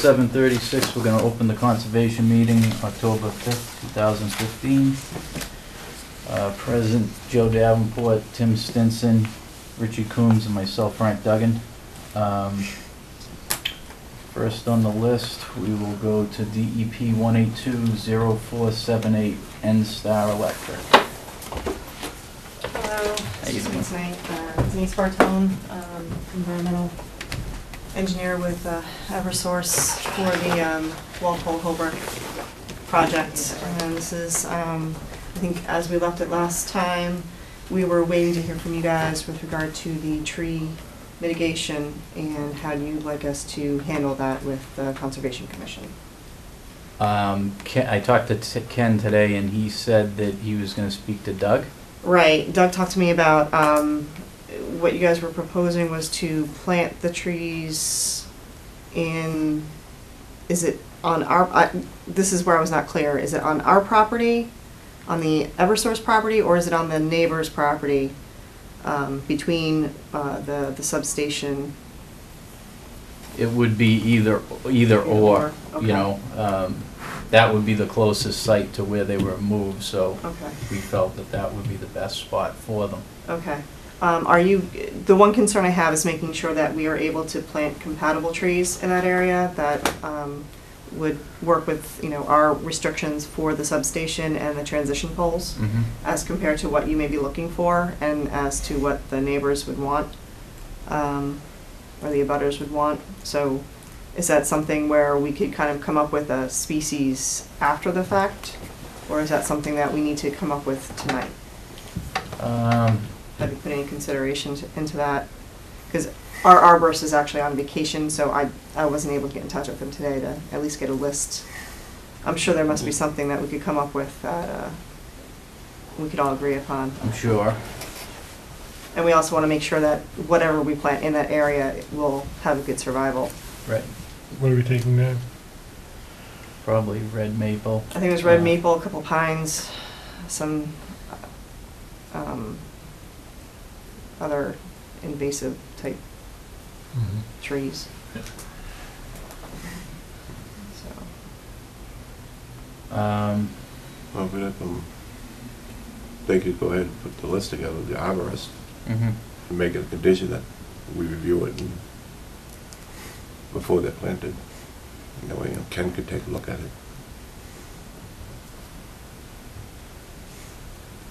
7:36, we're going to open the conservation meeting, October 5th, 2015. Present Joe Davenport, Tim Stinson, Richie Coombs, and myself, Frank Duggan. First on the list, we will go to DEP 1820478, N-Star Electric. Hello, How you doing? Denise Bartone, environmental engineer with Eversource for the Walpole Holbrook project. And this is, I think as we left it last time, we were waiting to hear from you guys with regard to the tree mitigation and how you'd like us to handle that with the Conservation Commission. I talked to Ken today, and he said that he was going to speak to Doug. Right. Doug talked to me about what you guys were proposing was to plant the trees in, is it on our, this is where I was not clear, is it on our property, on the Eversource property, or is it on the neighbor's property between the substation? It would be either or, okay. You know, that would be the closest site to where they were moved, so Okay. we felt that that would be the best spot for them. Okay. The one concern I have is making sure that we are able to plant compatible trees in that area that would work with, you know, our restrictions for the substation and the transition poles, as compared to what you may be looking for and as to what the neighbors would want, or the abutters would want. So is that something where we could kind of come up with a species after the fact, or is that something that we need to come up with tonight? Have you put any consideration into that? Because our arborist is actually on vacation, so I wasn't able to get in touch with him today to at least get a list. I'm sure there must be something that we could come up with that we could all agree upon. I'm sure. And we also want to make sure that whatever we plant in that area will have a good survival. Right. What are we taking now? Probably red maple. I think it was red maple, a couple pines, some other invasive type trees. Yeah. Well, but if they could go ahead and put the list together, the arborist, and make it a condition that we review it before they're planted. And that way, you know, Ken could take a look at it.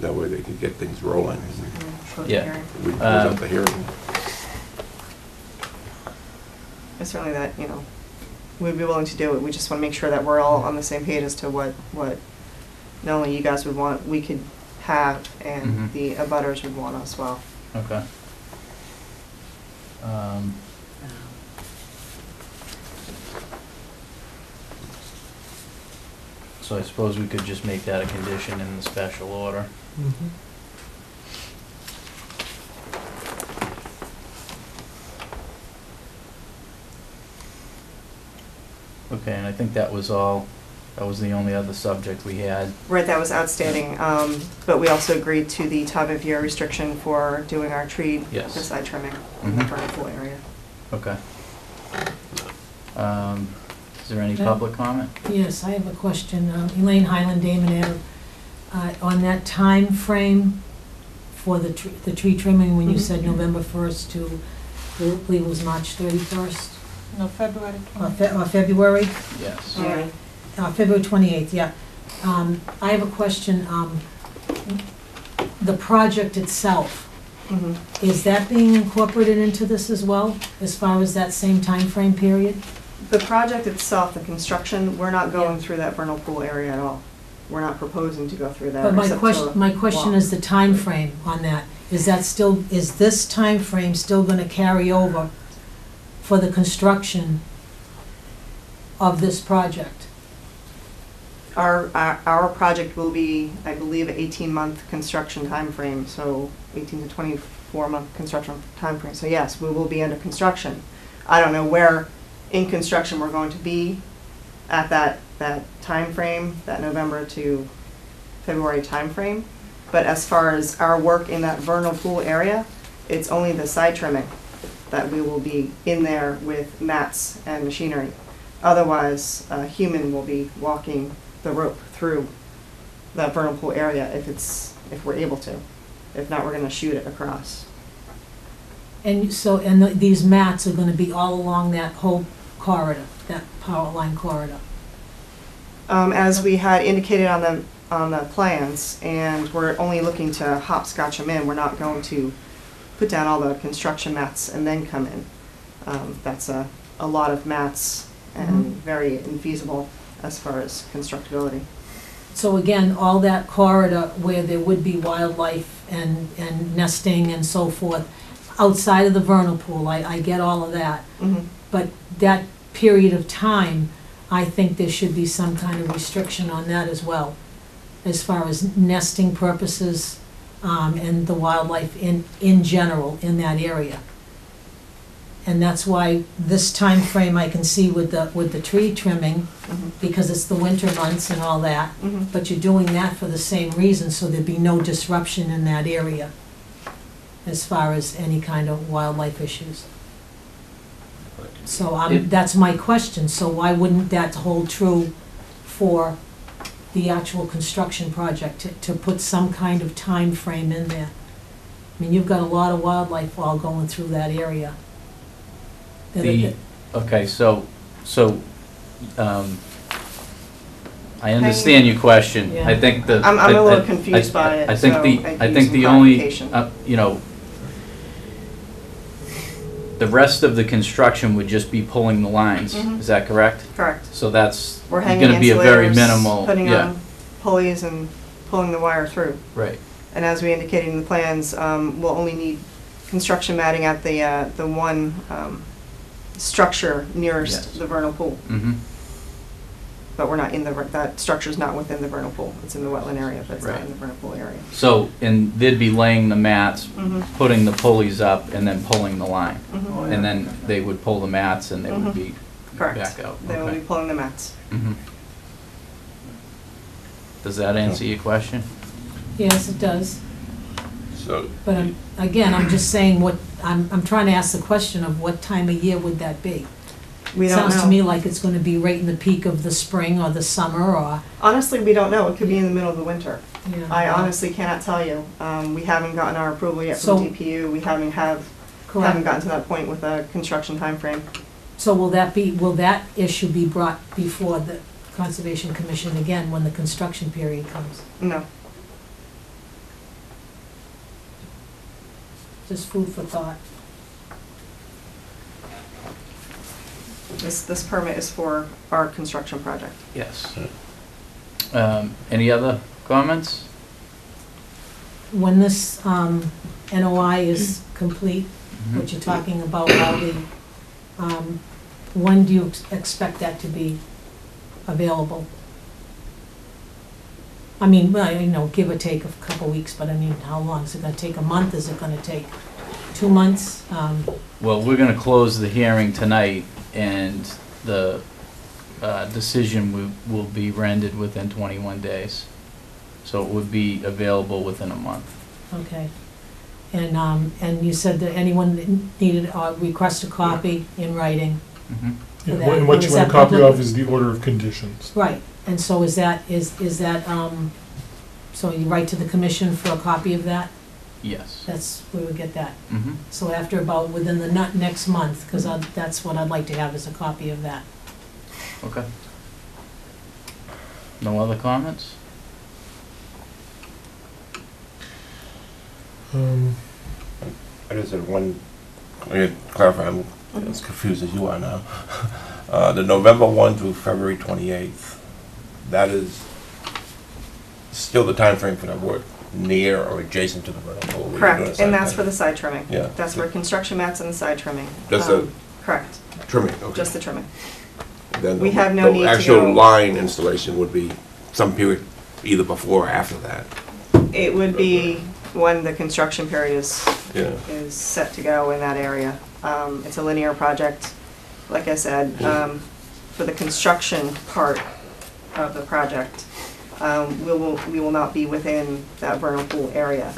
That way they can get things rolling. Yeah. We close up the hearing. And certainly that, you know, we'd be willing to do it. We just want to make sure that we're all on the same page as to what not only you guys would want, we could have, and the abutters would want as well. Okay. So I suppose we could just make that a condition in the special order. Okay, and I think that was all, that was the only other subject we had. Right, that was outstanding. But we also agreed to the time of year restriction for doing our tree side trimming in the vernal pool area. Okay. Is there any public comment? Yes, I have a question. Elaine Highland, Damon Ave. On that time frame for the tree trimming, when you said November 1st to, I believe it was March 31st? No, February 28th. Or February? Yes. All right. February 28th, yeah. I have a question. The project itself, is that being incorporated into this as well, as far as that same time frame period? The project itself, the construction, we're not going through that vernal pool area at all. We're not proposing to go through that. But my question is the time frame on that. Is this time frame still going to carry over for the construction of this project? Our project will be, I believe, an 18-month construction time frame, so 18 to 24-month construction time frame. So yes, we will be under construction. I don't know where in construction we're going to be at that time frame, that November to February time frame. But as far as our work in that vernal pool area, it's only the side trimming that we will be in there with mats and machinery. Otherwise, a human will be walking the rope through that vernal pool area if we're able to. If not, we're gonna shoot it across. And so, and these mats are gonna be all along that whole corridor, that power line corridor? As we had indicated on the plans, and we're only looking to hopscotch them in, we're not going to put down all the construction mats and then come in. That's a lot of mats and very infeasible as far as constructability. So again, all that corridor where there would be wildlife and nesting and so forth, outside of the vernal pool, I get all of that. Mhm. But that period of time, I think there should be some kind of restriction on that as well, as far as nesting purposes, and the wildlife in general in that area. And that's why this time frame I can see with the tree trimming, because it's the winter months and all that. Mhm. But you're doing that for the same reason, so there'd be no disruption in that area as far as any kind of wildlife issues. So that's my question, so why wouldn't that hold true for the actual construction project, to put some kind of time frame in there? I mean, you've got a lot of wildlife all going through that area. Okay, so, I understand your question. Yeah. I think the. I'm a little confused by it, I think so the, I'd I need think some the only, clarification. you know, the rest of the construction would just be pulling the lines, Mhm. is that correct? Correct. So that's We're hanging gonna be a very insulators, minimal, putting yeah, on pulleys and pulling the wire through. right. And as we indicated in the plans, we'll only need construction matting at the one structure nearest Yes. the vernal pool. Mm-hmm. But we're not in that structure's not within the vernal pool. It's in the wetland area, but it's not Right. in the vernal pool area. So, and they'd be laying the mats, Mhm. putting the pulleys up, and then pulling the line. Mhm. And then they would pull the mats and they would Mhm. be Correct. back out. They will Okay. be pulling the mats. Mhm. Does that answer your question? Yes, it does, So, but I'm just saying I'm trying to ask the question of what time of year would that be? We don't know. Sounds to me like it's gonna be right in the peak of the spring or the summer, or, Honestly, we don't know. It could be in the middle of the winter. you know. I honestly cannot tell you. We haven't gotten our approval yet So- from DPU. We haven't Correct. gotten to that point with a construction timeframe. So will that issue be brought before the Conservation Commission again when the construction period comes? No. Just food for thought. This permit is for our construction project. Yes. Any other comments? When this NOI is complete, what you're talking about, all the, when do you expect that to be available? I mean, well, you know, give or take a couple weeks, but I mean, how long? Is it gonna take a month? Is it gonna take 2 months? Well, we're gonna close the hearing tonight, and the decision will be rendered within 21 days. So it would be available within a month. Okay. And you said that anyone that needed, request a copy in writing? Mhm. For Yeah, that. and what Is you want that a copy public? of is the order of conditions. Right, and so is that, so you write to the commission for a copy of that? Yes. That's, we would get that. Mhm. So after about, within the next month, because that's what I'd like to have, is a copy of that. Okay. No other comments? I just had one, I gotta clarify, I'm as confused as you are now. The November 1 through February 28th, that is still the time frame for that work near or adjacent to the vernal pool? We're doing a Correct, side and that's thing. for the side trimming. Yeah. That's for construction mats and the side trimming. Just the Correct, trimming, okay. just the trimming. Then we the- have no need to The actual go- line installation would be some period either before or after that. It would be when the construction period Yeah. is set to go in that area. It's a linear project, like I said. For the construction part of the project, we will not be within that vernal pool area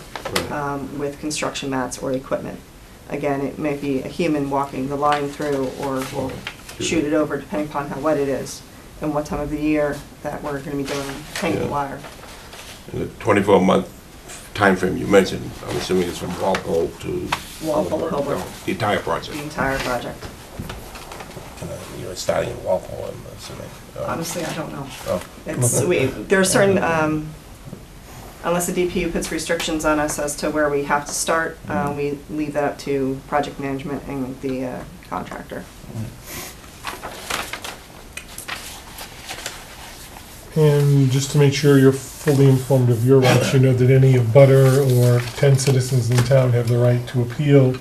Right. with construction mats or equipment. Again, it may be a human walking the line through, or we'll shoot it over depending upon how wet it is and what time of the year that we're gonna be doing hanging Yeah. wire. In the 24-month timeframe you mentioned, I'm assuming it's from Walpole to... Walpole, Hilbert. The entire project. The entire project. You're starting in Walpole, I'm assuming. Honestly, I don't know. Oh. There are certain, unless the DPU puts restrictions on us as to where we have to start, we leave that up to project management and the contractor. And just to make sure you're fully informed of your rights, you know that any abutter or 10 citizens in town have the right to appeal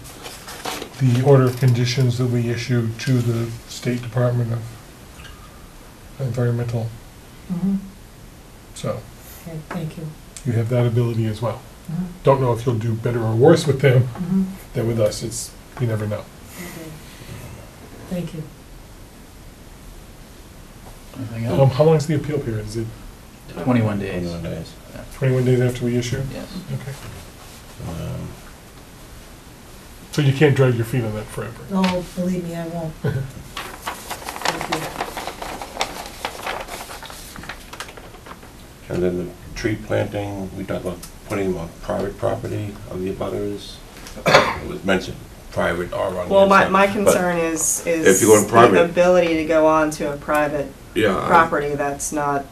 the order of conditions that we issue to the State Department of Environmental. Mhm. So Okay, thank you. you have that ability as well. Mhm. Don't know if you'll do better or worse with them Mhm. than with us. It's, you never know. Okay. Thank you. Anything else? How long is the appeal period? Is it 21 days. 21 days. 21 days after we issue? Yes. Okay. Um, So you can't drag your feet on that forever? Oh, believe me, I won't. Thank you. And then the tree planting, we talked about putting them on private property of the abutters. It was mentioned, private or on the Well, inside. my But, concern is if you go in the private- ability to go on to a private Yeah, property that's not,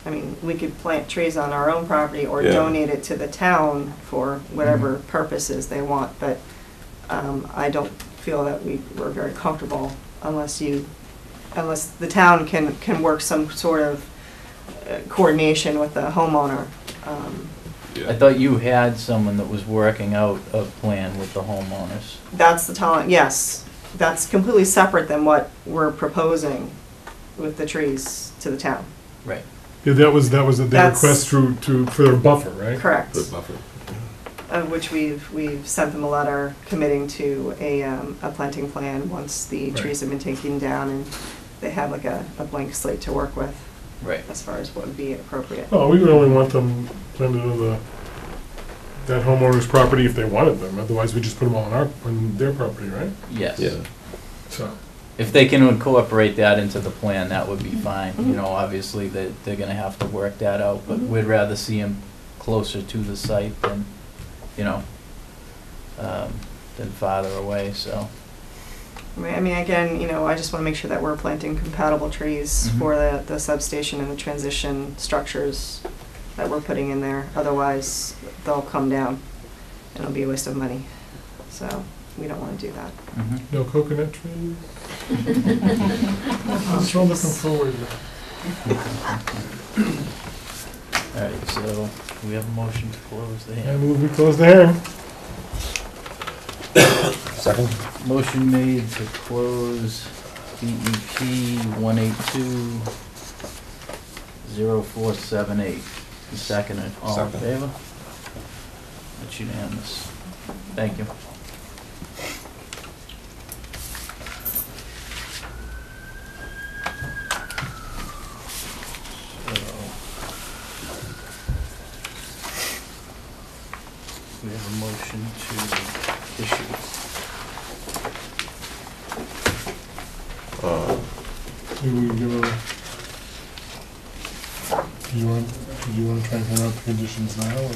I mean, we could plant trees on our own property or Yeah. donate it to the town for whatever purposes they want, but I don't feel that we're very comfortable unless the town can work some sort of coordination with the homeowner. I thought you had someone that was working out a plan with the homeowners. That's the town, yes, that's completely separate than what we're proposing with the trees to the town. Right. Yeah, that was their That's- request for their buffer, right? Correct. the buffer. Of which we've sent them a letter committing to a planting plan once the Right. trees have been taken down and they have like a blank slate to work with Right. as far as what would be appropriate. Oh, we would only want them planted on that homeowner's property if they wanted them, otherwise we just put them all on their property, right? Yes. Yeah. So, If they can incorporate that into the plan, that would be fine. You know, obviously, they're gonna have to work that out, but we'd rather see them closer to the site than, you know, than farther away, so. I mean, again, I just want to make sure that we're planting compatible trees Mhm. for the substation and the transition structures that we're putting in there. Otherwise, they'll come down and it'll be a waste of money. So we don't want to do that. Mhm. no coconut trees? I'm still looking forward to All right, so we have a motion to close the that. I hearing. move we close the hearing. Second? Motion made to close BEP 182-0478. Seconded. All in Second. favor? That's unanimous. Thank you. We have a motion to issue. Do you want to try and figure out the conditions now, or?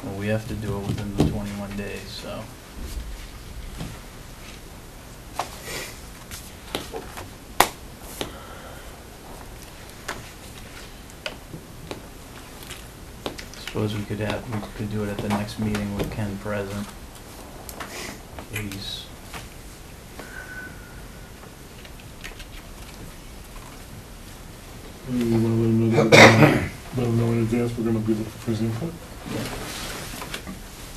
Well, we have to do it within the 21 days, so. Suppose we could do it at the next meeting with Ken present. Please. You want to let them know in advance we're going to be looking for his input?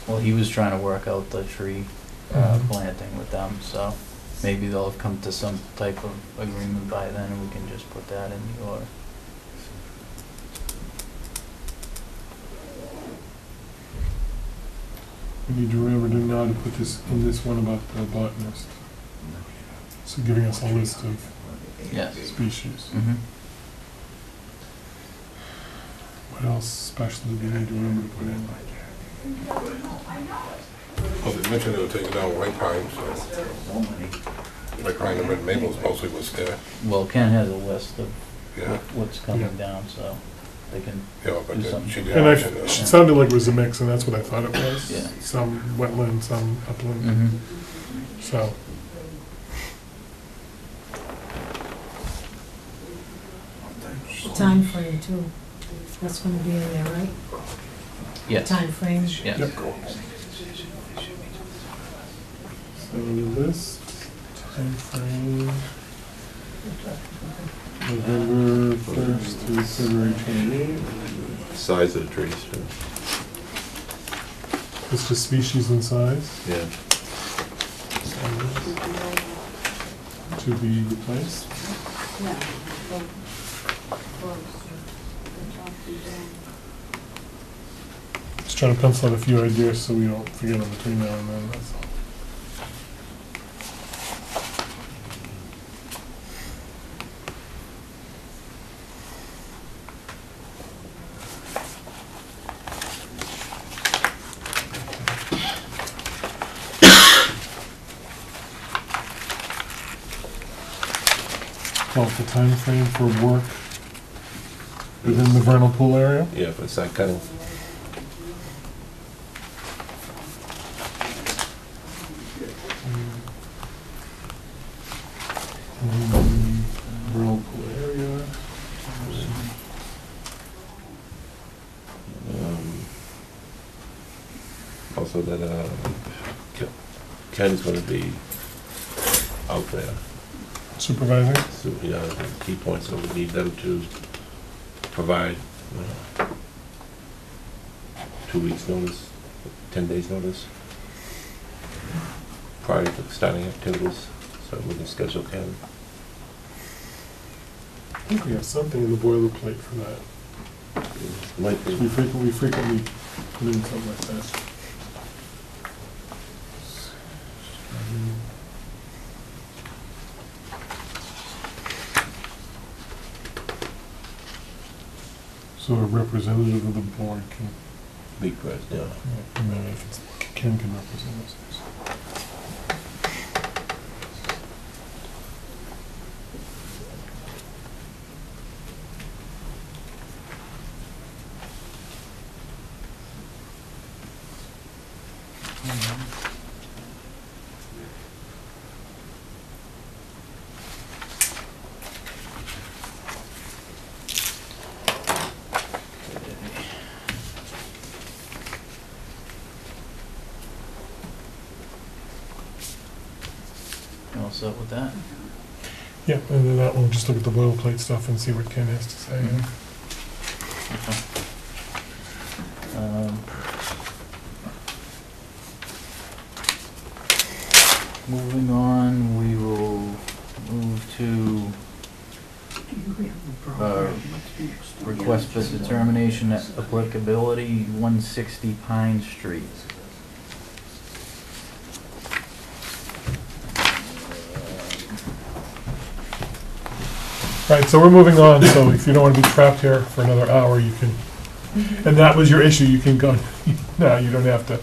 Well, he was trying to work out the tree Mhm. planting with them, so maybe they'll have come to some type of agreement by then, and we can just put that in the order. We need to remember to now to put this in this one about the botanist. So giving us a list of Yes. species. Mm-hmm. What else special do we need to remember to put in? Well, they mentioned they were taking down white pine, so white pine and red maples mostly was there. Well, Ken has a list of Yeah, what's coming Yeah. down, so they can, yeah, but Do then something. she did And mention it that. sounded like it was a mix, and that's what I thought it was. Yeah. Some wetland, some upland, mhm. so. Time frame too. That's gonna be in there, right? Yes, Time frame. yes. Yep. So list, timeframe, November 1st through February 28th. Size of the trees, too. List of species and size Yeah. to be replaced. Just trying to pencil out a few ideas so we don't forget them between now and then, that's all. Well, the time frame for work within the vernal pool area? Yeah, but it's that kind of, Vernal pool area. also that, Ken's gonna be out there. Supervising? So, yeah, the key points, so we need them to provide 2 weeks' notice, 10 days' notice prior to starting activities, so we can schedule Ken. I think we have something in the boilerplate for that. Might be. We frequently put in something like that. So a representative of the board can, Be present, yeah. and then if it's, Ken can represent us. You all set with that? Yeah, and then that one, just look at the boilerplate stuff and see what Ken has to say. Okay. Moving on, we will move to request for determination at applicability, 160 Pine Street. Right, so we're moving on, so if you don't want to be trapped here for another hour, you can, and that was your issue, you can go, no, you don't have to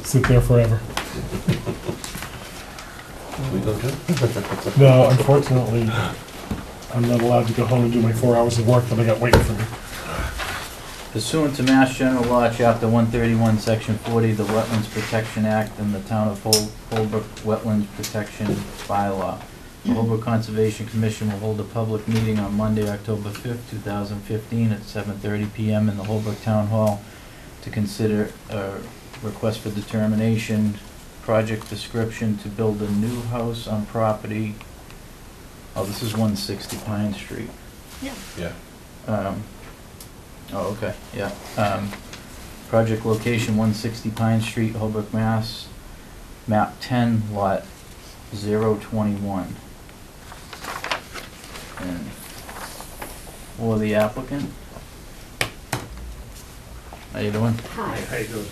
sit there forever. We go to? No, unfortunately, I'm not allowed to go home and do my 4 hours of work that I got waiting for me. Pursuant to Mass General Law, Chapter 131, Section 40, the Wetlands Protection Act, and the Town of Holbrook Wetlands Protection Bylaw, the Holbrook Conservation Commission will hold a public meeting on Monday, October 5th, 2015, at 7:30 PM in the Holbrook Town Hall to consider a request for determination, project description to build a new house on property. Oh, this is 160 Pine Street. Yeah. Oh, okay, yeah. Project location, 160 Pine Street, Holbrook, Mass. Map 10, lot 021. And for the applicant. How you doing? Hi. How you doing?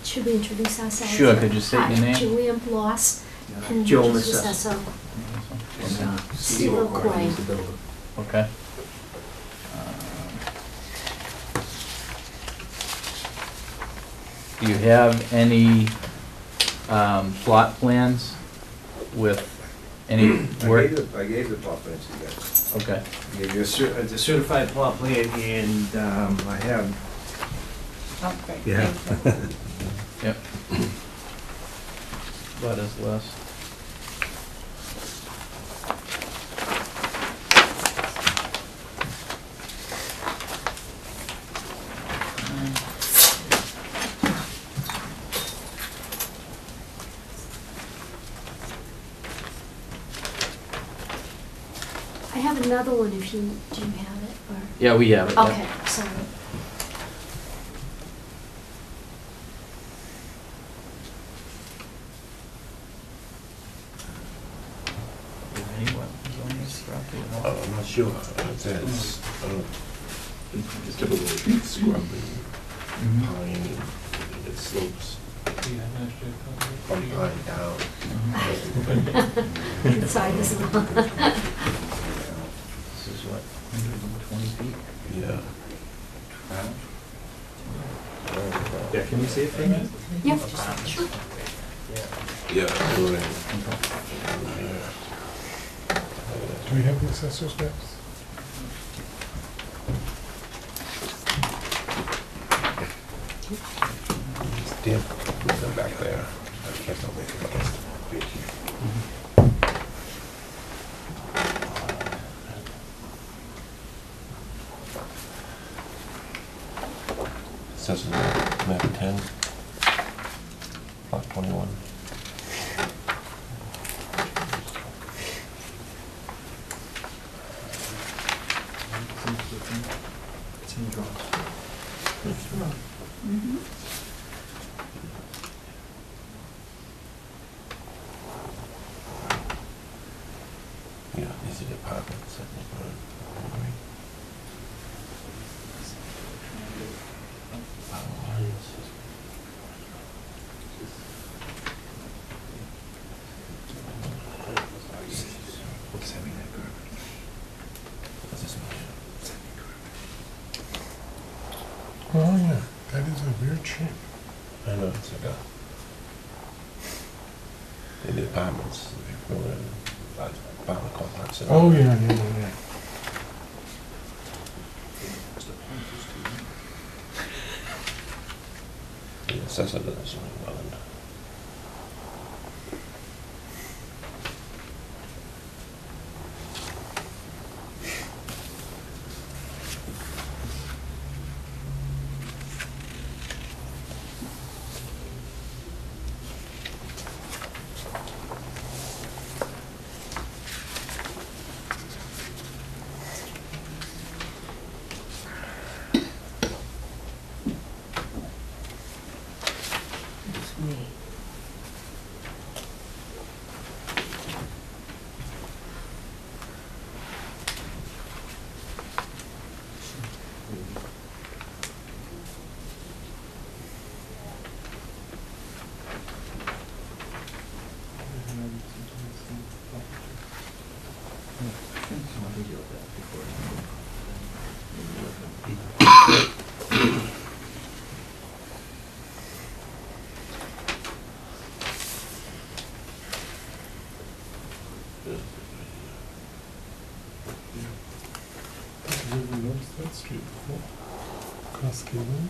Should we introduce ourselves? Sure, could you state your name? Hi, Julian Bloss and Joe Jesus Massesso. Esso. Steve Quay. Okay. Do you have any plot plans with any work? I gave the plot plans to you guys. Okay. I gave you a certified plot plan, and I have. Okay. Yeah. Yep. Butters list. I have another one if you, do you have it, or? Yeah, we have it. yep. Okay, sorry. Any wetlands on this property at all? I'm not sure. It says, it's typical scrubbing, Mhm. pine, it slopes from pine down. Mhm. Inside this one. This is what, 120 feet? Yeah. Yeah, can we see it for a minute? Yeah, sure. Yeah. Right. Do we have the assessor's maps? It's damp, them back there. I can't tell me about this. Says map 10, lot 21. It's in the drawings. Yeah, these are the apartments, I think. Right. What's this one? Oh, yeah, that is a weird shape. I know, it's like in the apartments, we were in apartment complex. Oh, yeah. The assessor doesn't show it well. Never noticed that street before. Cross Cleveland.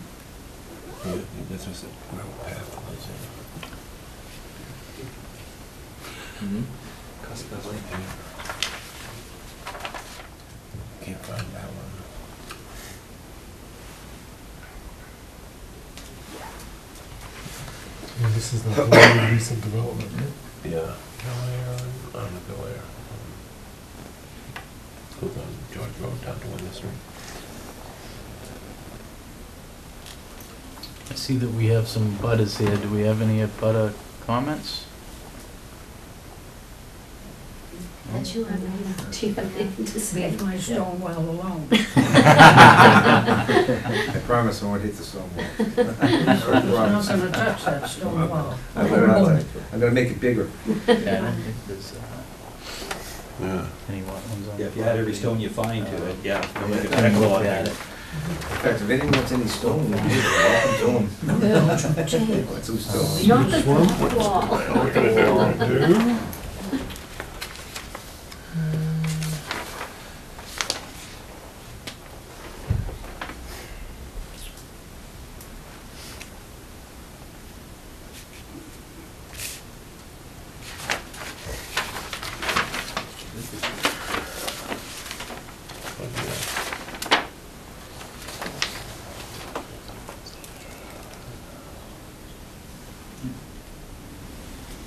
Yeah, this was a gravel path. Customers Right there. Can't find that one. Yeah, this is the very recent development, right? Yeah. On the Bel Air. Goes on George Road down to Winter Street. I see that we have some butters here. Do we have any butter comments? That you have, do you have anything to say? Leave my stone well alone. I promise I won't hit the stone wall. I I'm not promise. gonna touch that stone wall. I'm gonna make it bigger. Yeah, I don't think there's Yeah. any wetlands on Yeah, if you had every stone you find to it, yeah. I haven't looked at it. fact, if anyone wants any stone, we'll give it, welcome to them. Want some stone? Not the wall. What can I do?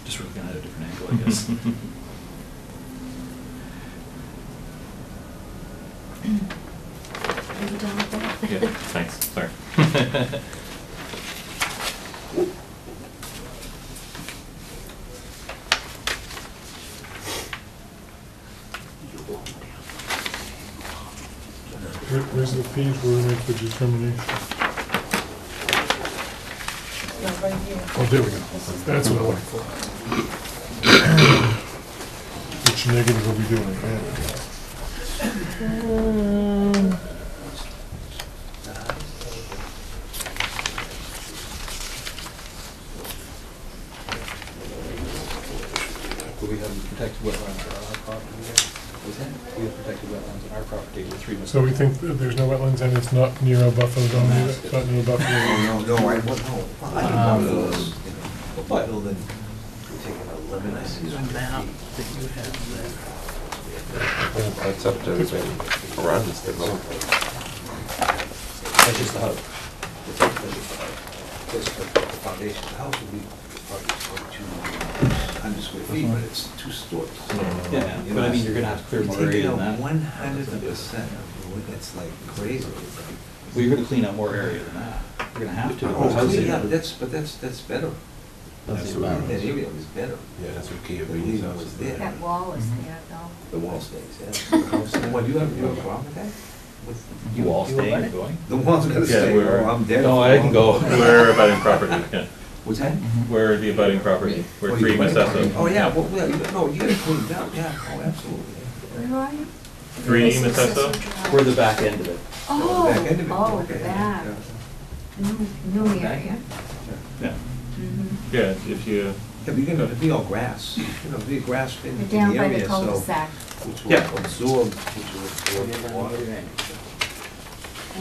Just looking at a different angle, I guess. Are you done with that? Yeah, thanks, sorry. Where's the page where we make the determination? Right here. Oh, there we go. That's what I'm looking for. Which negative are we doing? Do we have protected wetlands on our property there? Was that? We have protected wetlands on our property with 3 So we think that there's no wetlands and it's not near a buffer zone, either? It's not near a buffer zone. No, I wouldn't know. I didn't know those, you know, but building, taking a limit. I see the map that you have there. That's up to everybody around us. That's just the house. That's just the house. Just the foundation, the house would be probably 200 square feet, but it's 2 stories. Yeah, but I mean, you're gonna have to clear more area than that. 100%, that's like crazy. Well, you're gonna clean up more area than that. You're gonna have to. Oh, yeah, but that's better. That's That what area was better. Yeah, that's what key The of reason the was there. That wall is there though. The wall stays, yeah. What, you have a problem with that? With You all staying abut or it? going? The wall's gonna Yeah, stay, where- or I'm dead. No, I can go. Where abutting property, yeah. What's that? Where the abutting property, where Oh, 3 you put it- Massesso. Oh, yeah, well, no, you gotta clean it out, yeah, oh, absolutely. Where are you? 3 Massesso? We're the back end of it. Oh, Back end of it, oh, okay, the yeah, back. yeah. New area. Yeah, Mhm. yeah, if you, Yeah, but you're gonna be all grass, you know, be a grass in They're the down by area, the so, cul-de-sac. which will Yeah. absorb the water.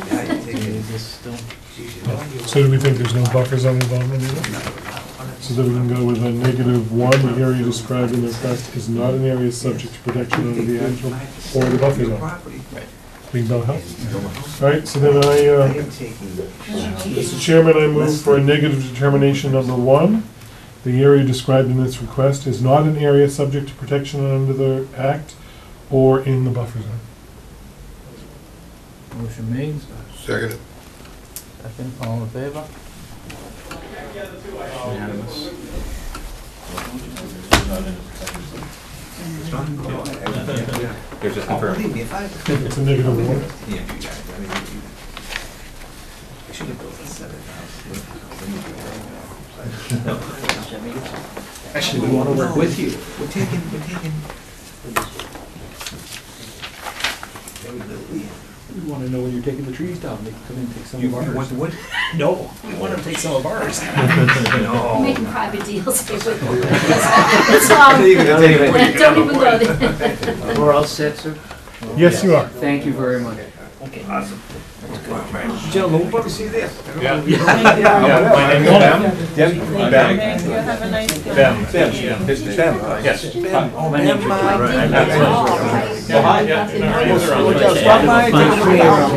Yeah, you take it. Is this still? So do we think there's no buffer zone involvement either? So that we can go with a -1, the area described in the request is not an area subject to protection under the actual or the buffer zone. Being Bell Health. All right, so then I I, am taking. Mr. Chairman, I move for a negative determination number 1. The area described in this request is not an area subject to protection under the Act or in the buffer zone. Motion made, Second. second, all in favor? Unanimous. you're just confirmed. Believe me, if I. It's a -1. Yeah, you got it. I mean, I should have built a 7,000. Actually, we want to work with you. We're taking. We want to know when you're taking the trees down. They can come in and take some You of want ours. the wood? No, we want them to take some of ours. You're making private deals here with them. That's all. You're gonna take it. Don't even go there. We're all set, sir? Yes, you are. Thank you very much. Okay, awesome. Gentlemen, we'll see you there. Yeah. My name's Bem. Thank you, have a nice day. Yes. Oh, My name's Richard. I did Absolutely. it all, right? Well, hi. Yeah. Stop by, take a look around.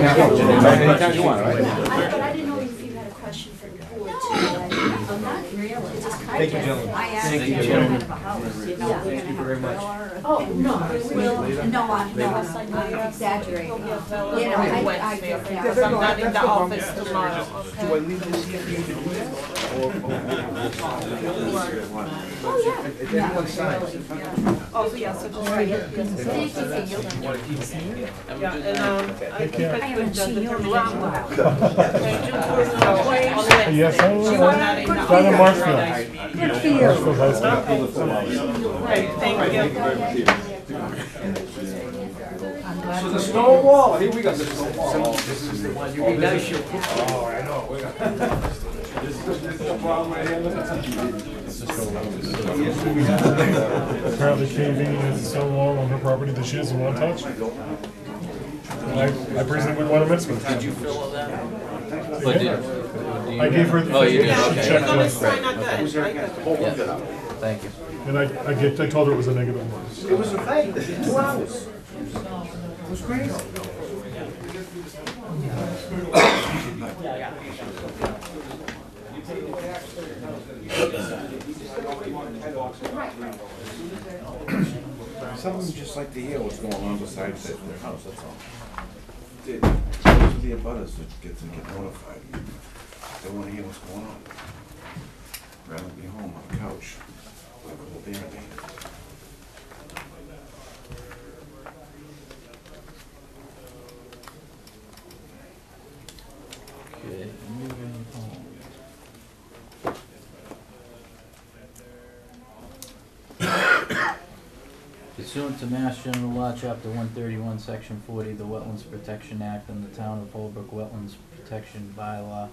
But I didn't know if you had a question for the board too. I'm not really. It's just kind Thank you, of. gentlemen. I asked Thank you, you what gentlemen. kind of a house, you know, Yeah. we're Thank you gonna very have. much. Oh, no, I'm exaggerating. You'll be You available know, I Wednesday, get okay? that. Because I'm not in the office tomorrow, Do I okay? leave this here for you to do that? Oh, yeah. If anyone signs. Oh, yeah, so just write it. Thank you. Yeah, and, I Take care. I expect haven't with seen you the in a round. while. Yes, I You will. are not in the Down in office Marshfield. Friday. Good for you. Marshfield High School. Right, thank you. I'm glad back. So the stone wall, here we got the stone wall. This is the one, you need to show. Oh, I know. This is the problem right here. Apparently KV has a stone wall on her property that she doesn't want touched. And I personally wouldn't want to mess with it. Did you fill all that? But I gave her the Oh, you thing, did, she okay. checked We're it. try not to, right? Yeah, thank you. And I told her it was a negative one. It was a fake, 2 hours. It was crazy. Some of them just like to hear what's going on besides their house, that's all. Those are the abutters that get notified. They wanna hear what's going on. Rather than be home on the couch, like a little band-aid. Okay, moving on. Pursuant to Mass General Law, Chapter 131, Section 40, the Wetlands Protection Act, and the Town of Holbrook Wetlands Protection Bylaw,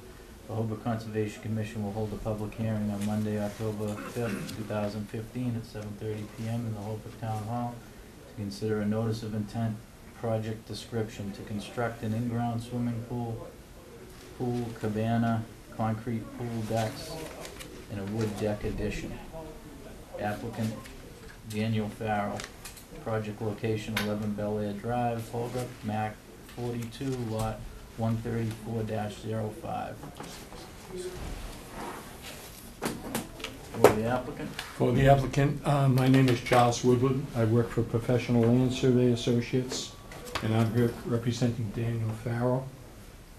the Holbrook Conservation Commission will hold a public hearing on Monday, October 5th, 2015, at 7:30 p.m. in the Holbrook Town Hall to consider a notice of intent project description to construct an in-ground swimming pool, cabana, concrete pool decks, and a wood deck addition. Applicant Daniel Farrell. Project location 11 Bel Air Drive, Holbrook, MAC 42, lot 134-05. For the applicant? For the applicant, my name is Charles Woodward. I work for Professional Land Survey Associates, and I'm here representing Daniel Farrell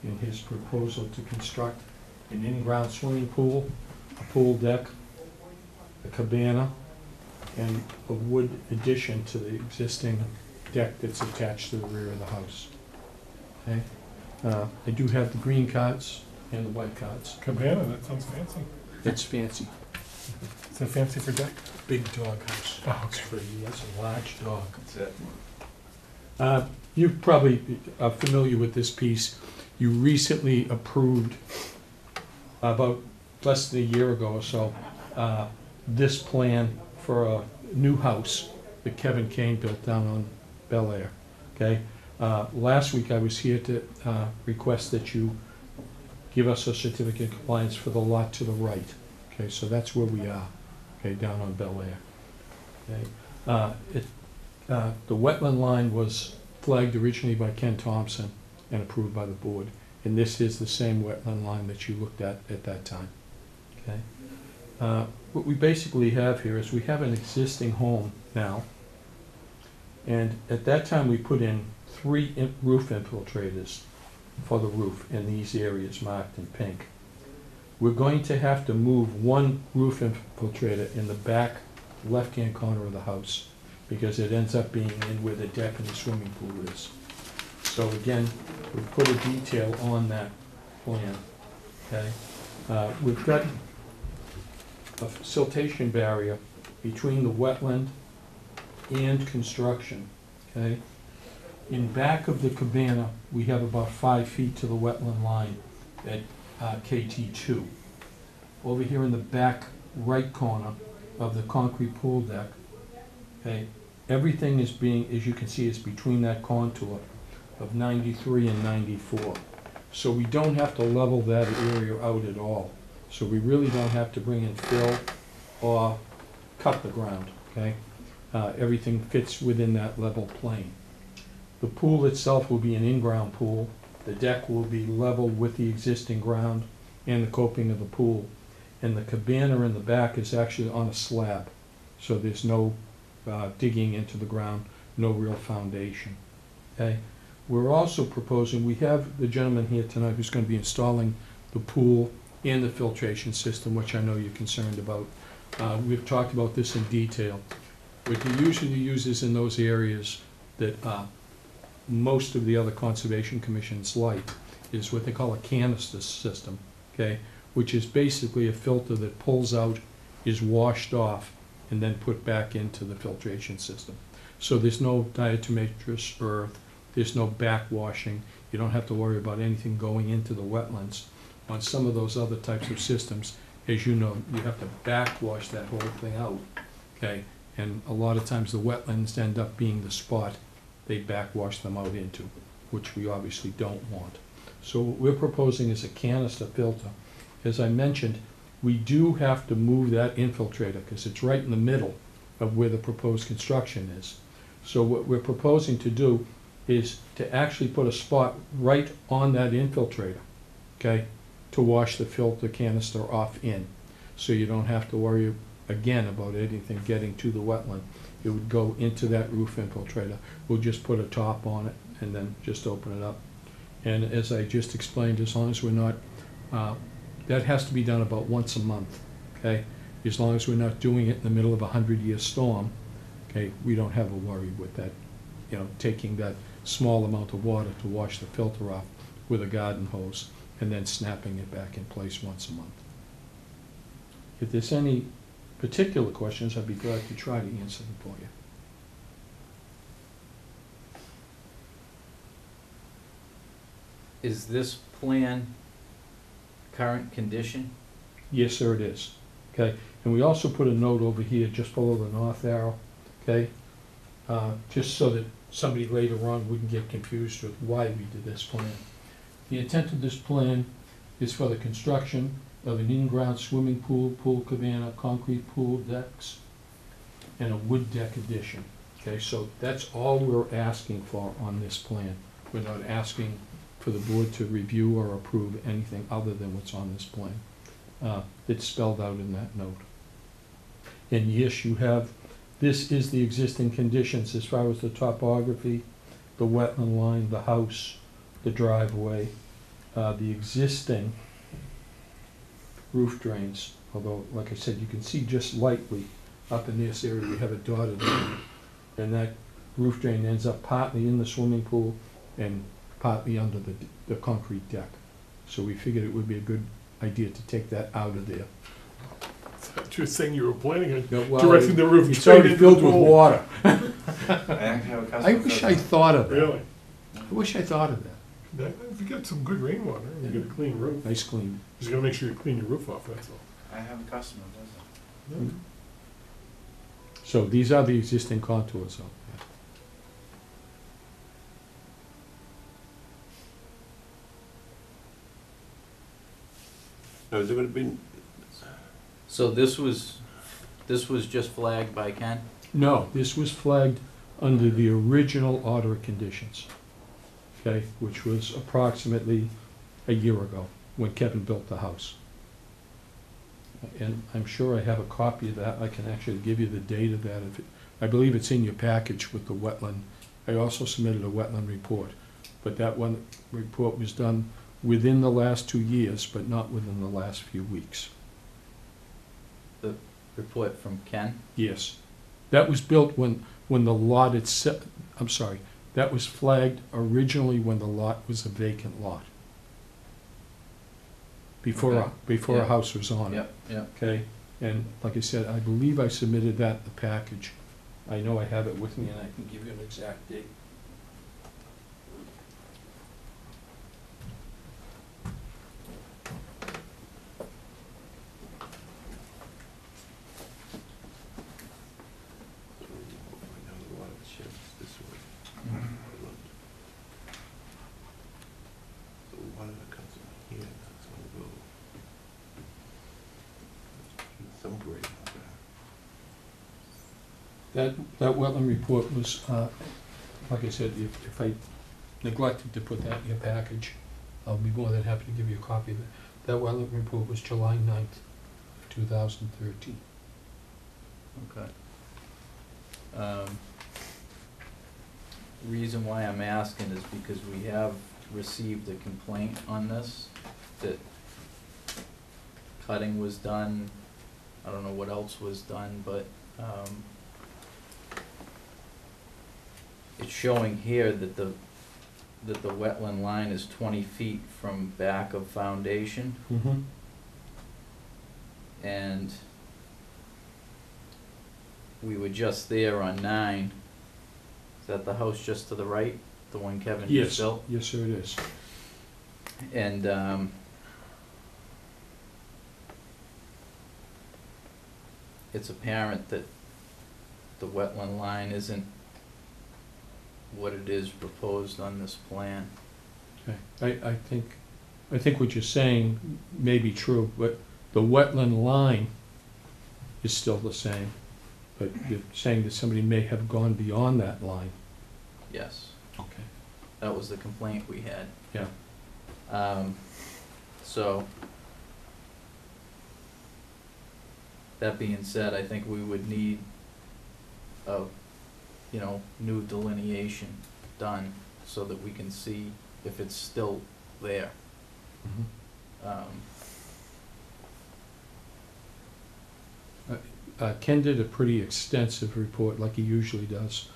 in his proposal to construct an in-ground swimming pool, a pool deck, a cabana, and a wood addition to the existing deck that's attached to the rear of the house. Okay? I do have the green cards and the white cards. Cabana, that sounds fancy. It's fancy. Is it fancy for deck? Big dog house. Oh, It's okay. for, he has a large dog. That's it. You probably are familiar with this piece. You recently approved, about less than a year ago or so, this plan for a new house that Kevin Kane built down on Bel Air, okay? Last week I was here to request that you give us a certificate of compliance for the lot to the right, okay? So that's where we are, okay, down on Bel Air, okay? The wetland line was flagged originally by Ken Thompson and approved by the board, and this is the same wetland line that you looked at that time, okay? What we basically have here is we have an existing home now, and at that time we put in 3 roof infiltrators for the roof in these areas marked in pink. We're going to have to move 1 roof infiltrator in the back left-hand corner of the house because it ends up being in where the deck and the swimming pool is. So again, we put a detail on that plan, okay? We've got a siltation barrier between the wetland and construction, okay? In back of the cabana, we have about 5 feet to the wetland line at KT2. Over here in the back right corner of the concrete pool deck, okay, everything is being, as you can see, is between that contour of 93 and 94. So we don't have to level that area out at all. So we really don't have to bring in fill or cut the ground, okay? Everything fits within that level plane. The pool itself will be an in-ground pool. The deck will be level with the existing ground and the coping of the pool. And the cabana in the back is actually on a slab. So there's no digging into the ground, no real foundation, okay? We're also proposing, we have the gentleman here tonight who's going to be installing the pool and the filtration system, which I know you're concerned about. We've talked about this in detail. What he usually uses in those areas that most of the other conservation commissions like is what they call a canister system, okay? Which is basically a filter that pulls out, is washed off, and then put back into the filtration system. So there's no diatomaceous earth There's no backwashing. You don't have to worry about anything going into the wetlands. On some of those other types of systems, as you know, you have to backwash that whole thing out, okay? And a lot of times the wetlands end up being the spot they backwash them out into, which we obviously don't want. So what we're proposing is a canister filter. As I mentioned, we do have to move that infiltrator because it's right in the middle of where the proposed construction is. So what we're proposing to do is to actually put a spot right on that infiltrator, okay, to wash the filter canister off in. So you don't have to worry again about anything getting to the wetland. It would go into that roof infiltrator. We'll just put a top on it and then just open it up. And as I just explained, as long as we're not, that has to be done about once a month, okay? As long as we're not doing it in the middle of a 100-year storm, okay, we don't have a worry with that, you know, taking that small amount of water to wash the filter off with a garden hose and then snapping it back in place once a month. If there's any particular questions, I'd be glad to try to answer them for you. Is this plan current condition? Yes, sir, it is. Okay, and we also put a note over here just below the north arrow, okay? Just so that somebody later on wouldn't get confused with why we did this plan. The intent of this plan is for the construction of an in-ground swimming pool, pool cabana, concrete pool decks, and a wood deck addition. Okay, so that's all we're asking for on this plan. We're not asking for the board to review or approve anything other than what's on this plan. It's spelled out in that note. And yes, you have, this is the existing conditions as far as the topography, the wetland line, the house, the driveway, the existing roof drains, although, like I said, you can see just lightly up in this area, we have a dotted line. And that roof drain ends up partly in the swimming pool and partly under the concrete deck. So we figured it would be a good idea to take that out of there. You're saying you were planning on No, well, directing the roof it's straight already into filled the with pool. water. I actually have a customer. I wish I thought of that. Really? I wish I thought of that. If you get some good rainwater, and you get a clean roof, Nice clean. just gotta make sure you clean your roof off, that's all. I have a customer, who does it? So these are the existing contours out there. Now, is it gonna be, So this was just flagged by Ken? No, this was flagged under the original order of conditions, okay, which was approximately a year ago when Kevin built the house. And I'm sure I have a copy of that. I can actually give you the date of that. I believe it's in your package with the wetland. I also submitted a wetland report, but that one report was done within the last 2 years, but not within the last few weeks. The report from Ken? Yes. That was built when the lot itself, I'm sorry, that was flagged originally when the lot was a vacant lot. Before, Okay. before a Yeah. house was on it. Yep, yep. Okay? And like I said, I believe I submitted that in the package. I know I have it with me and I can give you an exact date. I know a lot of the sheds this way. So the water that comes in here, that's gonna go. Some grade on that. That wetland report was, like I said, if I neglected to put that in your package, I'll be more than happy to give you a copy of it. That wetland report was July 9th, 2013. Okay. Reason why I'm asking is because we have received a complaint on this, that cutting was done, I don't know what else was done, but, it's showing here that the wetland line is 20 feet from back of foundation, Mm-hmm. and we were just there on 9. Is that the house just to the right? the one Kevin Yes, just built. yes, sir, it is. And it's apparent that the wetland line isn't what it is proposed on this plan. Okay, I think what you're saying may be true, but the wetland line is still the same. But you're saying that somebody may have gone beyond that line. Yes, Okay. that was the complaint we had. Yeah. So, that being said, I think we would need a, new delineation done so that we can see if it's still there. Ken did a pretty extensive report, like he usually does,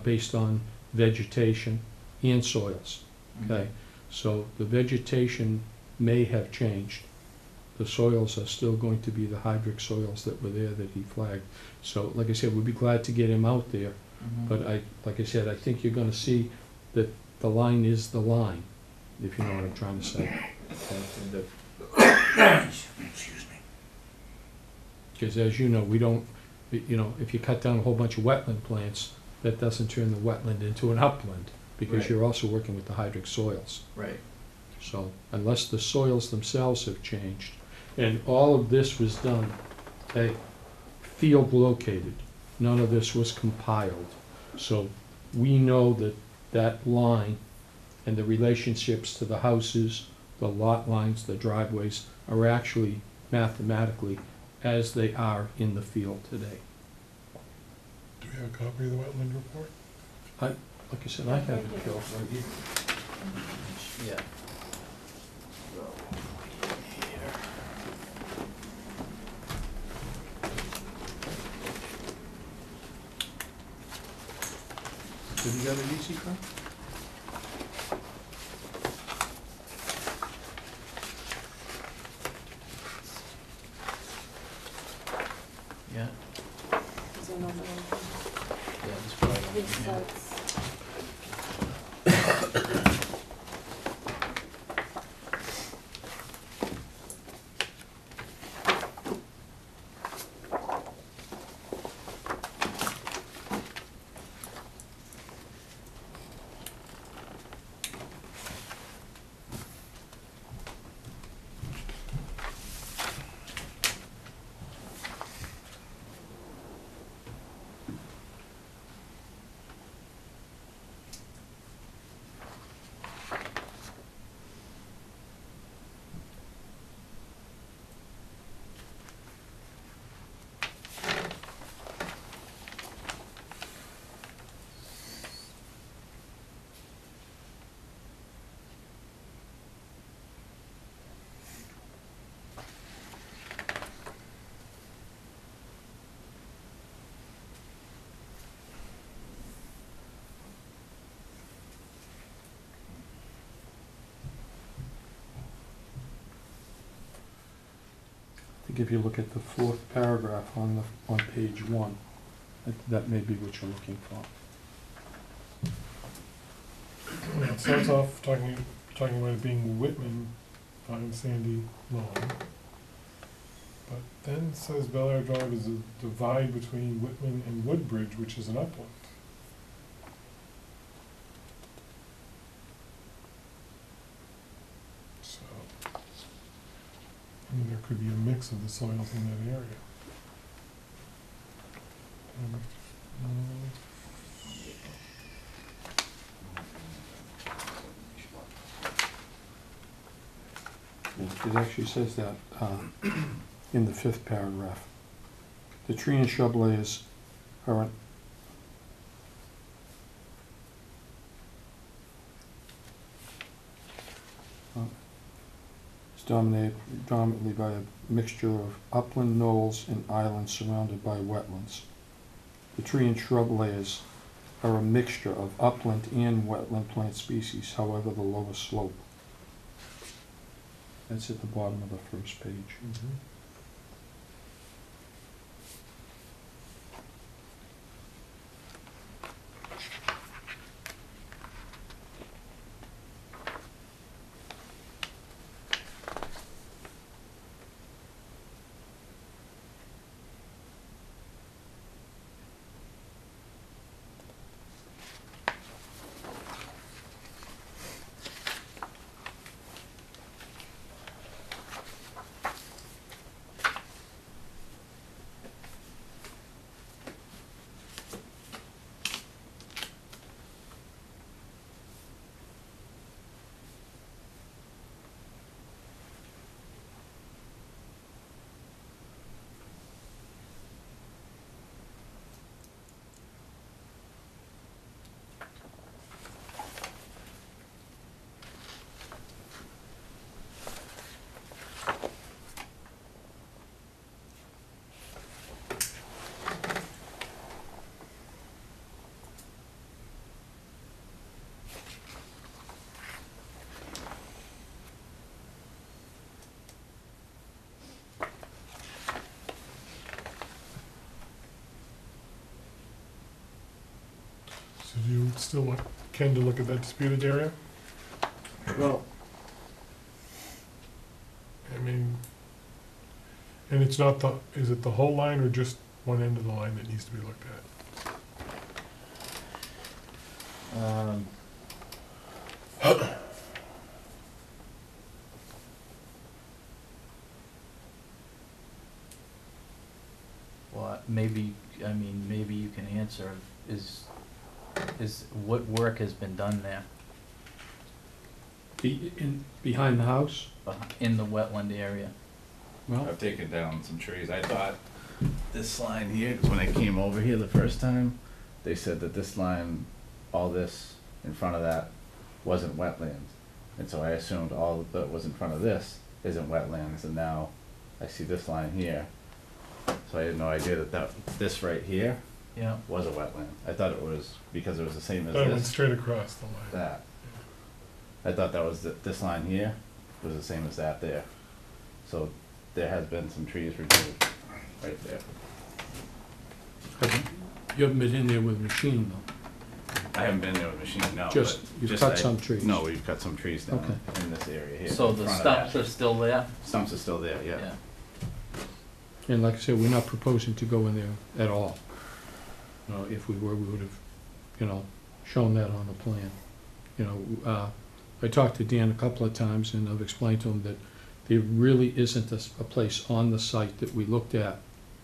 based on vegetation and soils, okay? So the vegetation may have changed. The soils are still going to be the hydric soils that were there that he flagged. So, like I said, we'd be glad to get him out there, but like I said, I think you're gonna see that the line is the line, if you know what I'm trying to say. Excuse me. Because as you know, we don't, if you cut down a whole bunch of wetland plants, that doesn't turn the wetland into an upland, because Right. you're also working with the hydric soils. Right. So unless the soils themselves have changed, and all of this was done, okay, field located, none of this was compiled. So we know that that line and the relationships to the houses, the lot lines, the driveways, are actually mathematically as they are in the field today. Do we have a copy of the wetland report? Like I said, I have it, Bill, right here. Yeah. Have you got an easy copy? Yeah. Is there another one? Yeah, this probably This one, yeah. side's- I think if you look at the fourth paragraph on page 1, that may be what you're looking for. Yeah, it starts off talking about it being Whitman, fine sandy lawn. But then it says Bel Air Drive is a divide between Whitman and Woodbridge, which is an upland. So, there could be a mix of the soils in that area. It actually says that in the 5th paragraph. The tree and shrub layers are it's dominated predominantly by a mixture of upland knolls and islands surrounded by wetlands. The tree and shrub layers are a mixture of upland and wetland plant species, however the lower slope. That's at the bottom of the first page. So do you still want Ken to look at that disputed area? Well, I mean, and it's not the, is it the whole line or just one end of the line that needs to be looked at? Well, maybe, I mean, maybe you can answer, is what work has been done there Behind the house? in the wetland area? Well, I've taken down some trees. I thought this line here, because when I came over here the first time, they said that this line, all this in front of that wasn't wetlands. And so I assumed all that was in front of this isn't wetlands, and now I see this line here. So I had no idea that this right here Yeah. was a wetland. I thought it was, because it was the same as That went this, straight across the line. that. I thought that was, this line here was the same as that there. So there has been some trees removed right there. you haven't been in there with a machine, though. I haven't been there with a machine, no. Just- but you've just cut I- some trees. No, we've cut some trees down Okay. in this area here. So in the front of stumps that. are still there? Stumps are still there, yeah. And like I said, we're not proposing to go in there at all. If we were, we would have, shown that on the plan. I talked to Dan a couple of times, and I've explained to him that there really isn't a place on the site that we looked at,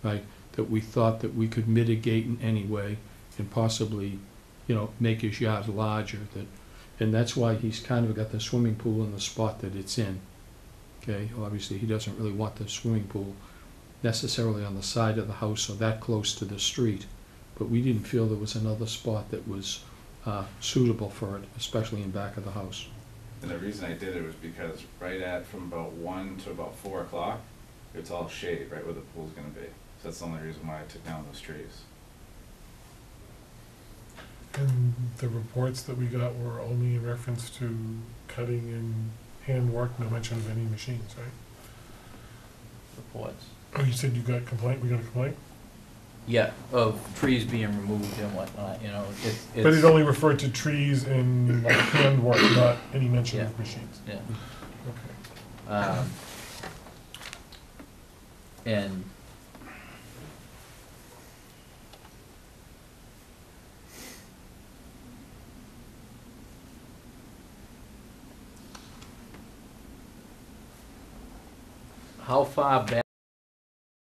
right, that we thought that we could mitigate in any way and possibly, make his yard larger. And that's why he's kind of got the swimming pool in the spot that it's in. Okay, obviously, he doesn't really want the swimming pool necessarily on the side of the house or that close to the street, but we didn't feel there was another spot that was suitable for it, especially in back of the house. And the reason I did it was because right at, from about 1 to about 4 o'clock, it's all shade right where the pool's gonna be. So that's the only reason why I took down those trees. And the reports that we got were only in reference to cutting and handwork, no mention of any machines, right? Reports. Oh, you said you got a complaint, we got a complaint? Yeah, of trees being removed and whatnot, it's. But it only referred to trees and like handwork, not any mention of Yeah. machines. Yeah. Okay. And how far back